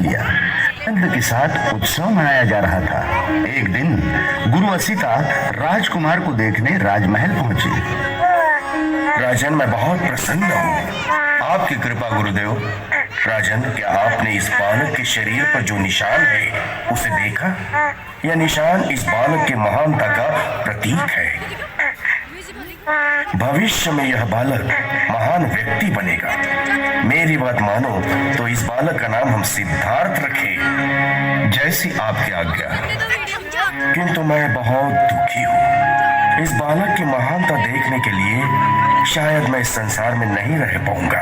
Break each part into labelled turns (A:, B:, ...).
A: लिया। आनंद के साथ उत्सव मनाया जा रहा था। एक दिन गुरु असिता राजकुमार को देखने राजमहल पहुंची।
B: राजन, मैं बहुत प्रसन्न हूँ। आपकी कृपा गुरुदेव। राजन, क्या आपने इस बालक के शरीर पर जो निशान है उसे देखा? यह निशान इस बालक के महानता का प्रतीक है। भविष्य में यह बालक महान व्यक्ति बनेगा। मेरी बात मानो तो इस बालक का नाम हम सिद्धार्थ रखें। जैसी आपकी आज्ञा। किंतु मैं बहुत दुखी हूँ। इस बालक की महानता देखने के लिए शायद मैं इस संसार में नहीं रह पाऊंगा।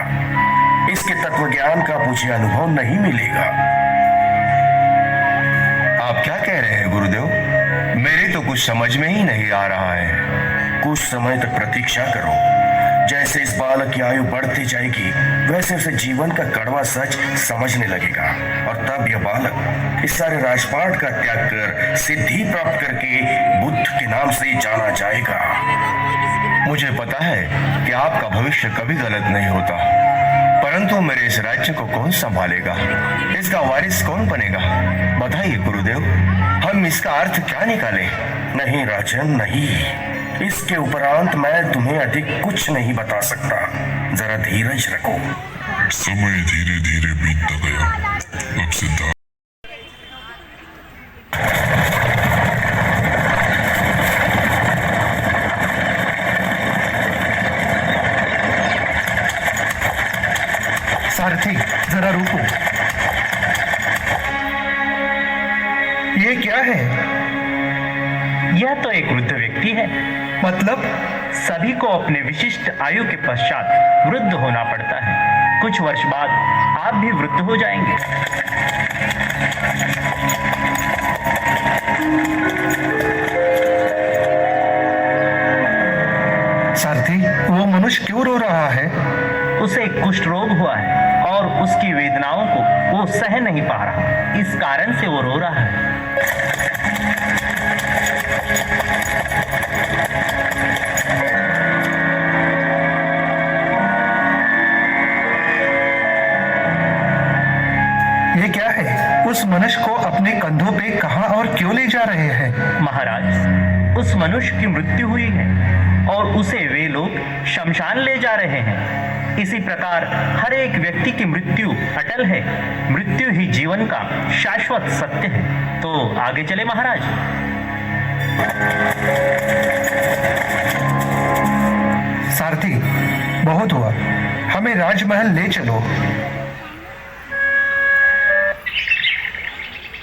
B: इसके तत्व ज्ञान का मुझे अनुभव नहीं मिलेगा। आप क्या कह रहे हैं गुरुदेव? मेरे तो कुछ समझ में ही नहीं आ रहा है। कुछ समय तक प्रतीक्षा करो। जैसे इस बालक की आयु बढ़ती जाएगी वैसे उसे जीवन का कड़वा सच समझने लगेगा और तब यह बालक इस सारे राजपाट का त्याग कर सिद्धि प्राप्त करके बुद्ध के नाम से जाना जाएगा। मुझे पता है कि आपका भविष्य कभी गलत नहीं होता, परंतु मेरे इस राज्य को कौन संभालेगा? इसका वारिस कौन बनेगा? बताइए गुरुदेव, हम इसका अर्थ क्या निकालें? नहीं राजन, नहीं। इसके उपरांत मैं तुम्हें अधिक कुछ नहीं बता सकता। जरा धीरज रखो।
C: समय धीरे धीरे बीतता गया। अब सिद्धार्थ
D: सारथी, जरा रुको। ये क्या है?
E: यह तो एक वृद्ध व्यक्ति है।
D: मतलब?
E: सभी को अपने विशिष्ट आयु के पश्चात वृद्ध होना पड़ता है। कुछ वर्ष बाद आप भी वृद्ध हो जाएंगे।
D: सारथी, वो मनुष्य क्यों रो रहा है?
E: उसे कुष्ठ रोग हुआ है और उसकी वेदनाओं को वो सह नहीं पा रहा। इस कारण से वो रो रहा है।
D: ये क्या है? उस मनुष्य को अपने कंधों पे कहां और क्यों ले जा रहे हैं?
E: महाराज, उस मनुष्य की मृत्यु हुई है और उसे वे लोग शमशान ले जा रहे हैं। इसी प्रकार हर एक व्यक्ति की मृत्यु अटल है। मृत्यु ही जीवन का शाश्वत सत्य है। तो आगे चले महाराज।
D: सारथी, बहुत हुआ। हमें राजमहल ले चलो।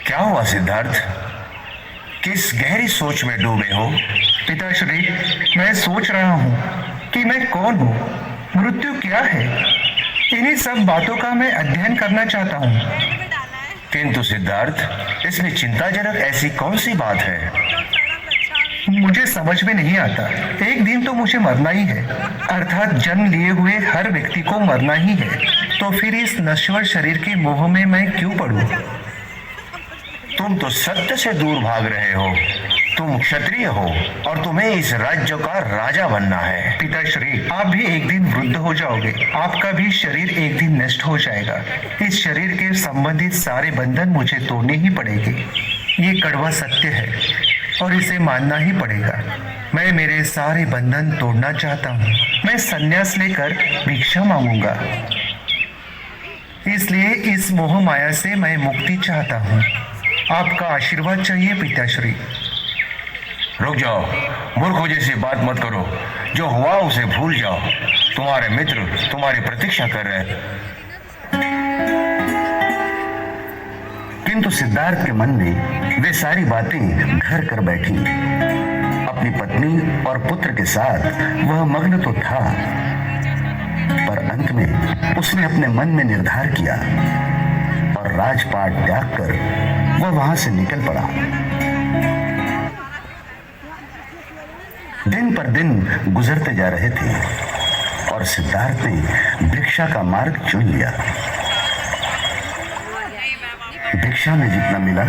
B: क्या हुआ सिद्धार्थ? किस गहरी सोच में डूबे हो?
D: पिताश्री, मैं सोच रहा हूँ कि मैं कौन हूँ, मृत्यु क्या है। इन्हीं सब बातों का मैं अध्ययन करना चाहता हूँ।
B: किंतु सिद्धार्थ, इसमें चिंताजनक ऐसी कौन सी बात है?
D: मुझे समझ में नहीं आता। एक दिन तो मुझे मरना ही है, अर्थात जन्म लिए हुए हर व्यक्ति को मरना ही है। तो फिर इस नश्वर शरीर के मोह में मैं क्यों पड़ूं?
B: तुम तो सत्य से दूर भाग रहे हो। तुम क्षत्रिय हो और तुम्हें इस राज्य का राजा बनना है।
D: पिताश्री, आप भी एक दिन वृद्ध हो जाओगे। आपका भी शरीर एक दिन नष्ट हो जाएगा। इस शरीर के संबंधित सारे बंधन मुझे तोड़ने ही पड़ेंगे। ये कड़वा सत्य है और इसे मानना ही पड़ेगा। मैं मेरे सारे बंधन तोड़ना चाहता हूँ। मैं संन्यास लेकर भिक्षा मांगूंगा। इसलिए इस मोह माया से मैं मुक्ति चाहता हूँ। आपका आशीर्वाद चाहिए पिताश्री।
B: रुक जाओ, मूर्खों जैसी बात मत करो। जो हुआ उसे भूल जाओ। तुम्हारे मित्र तुम्हारी प्रतीक्षा कर रहे हैं।
A: किंतु सिद्धार्थ के मन में वे सारी बातें घर कर बैठी। अपनी पत्नी और पुत्र के साथ वह मग्न तो था, पर अंत में उसने अपने मन में निर्धार किया और राजपाट त्याग कर वह वहां से निकल पड़ा। दिन पर दिन गुजरते जा रहे थे और सिद्धार्थ ने भिक्षा का मार्ग चुन लिया। भिक्षा में जितना मिला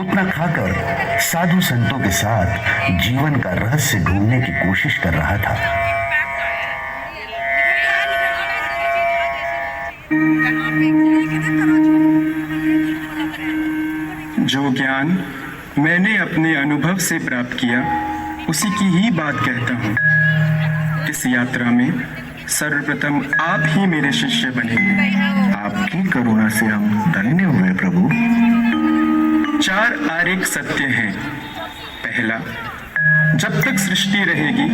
A: उतना खाकर साधु संतों के साथ जीवन का रहस्य ढूंढने की कोशिश कर रहा था।
F: जो ज्ञान मैंने अपने अनुभव से प्राप्त किया उसी की ही बात कहता हूँ। इस यात्रा में सर्वप्रथम आप ही मेरे शिष्य बनेंगे।
A: आपकी करुणा से हम धन्य हुए प्रभु।
F: 4 आरेख सत्य हैं। पहला, जब तक सृष्टि रहेगी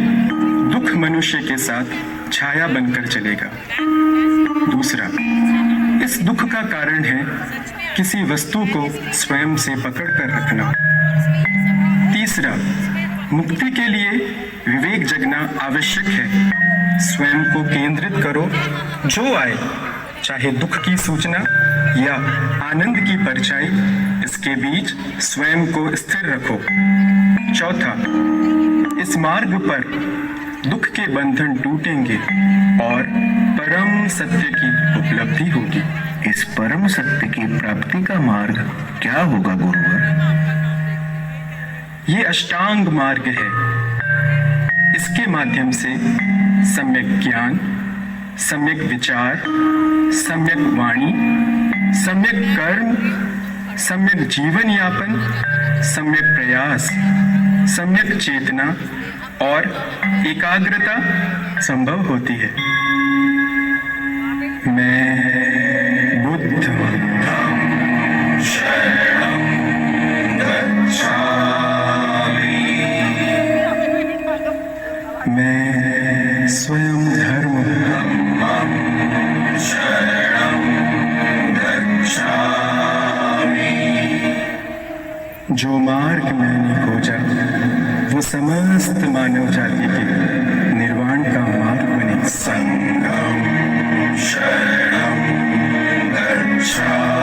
F: दुख मनुष्य के साथ छाया बनकर चलेगा। दूसरा, इस दुख का कारण है किसी वस्तु को स्वयं से पकड़ कर रखना। तीसरा, मुक्ति के लिए विवेक जगना आवश्यक है। स्वयं को केंद्रित करो, जो आए, चाहे दुख की सूचना या आनंद की परछाई, इसके बीच स्वयं को स्थिर रखो। चौथा, इस मार्ग पर दुख के बंधन टूटेंगे और परम सत्य की उपलब्धि होगी।
A: इस परम सत्य की प्राप्ति का मार्ग क्या होगा गुरुवर?
F: ये अष्टांग मार्ग है। इसके माध्यम से सम्यक ज्ञान, सम्यक विचार, सम्यक वाणी, सम्यक कर्म, सम्यक जीवन यापन, सम्यक प्रयास, सम्यक चेतना और एकाग्रता संभव होती है। मैं बुद्ध मैं स्वयं धर्म जो मार्ग मैंने खोजा वो समस्त मानव जाति के निर्वाण का मार्ग बने। संगम शरणं गच्छामि।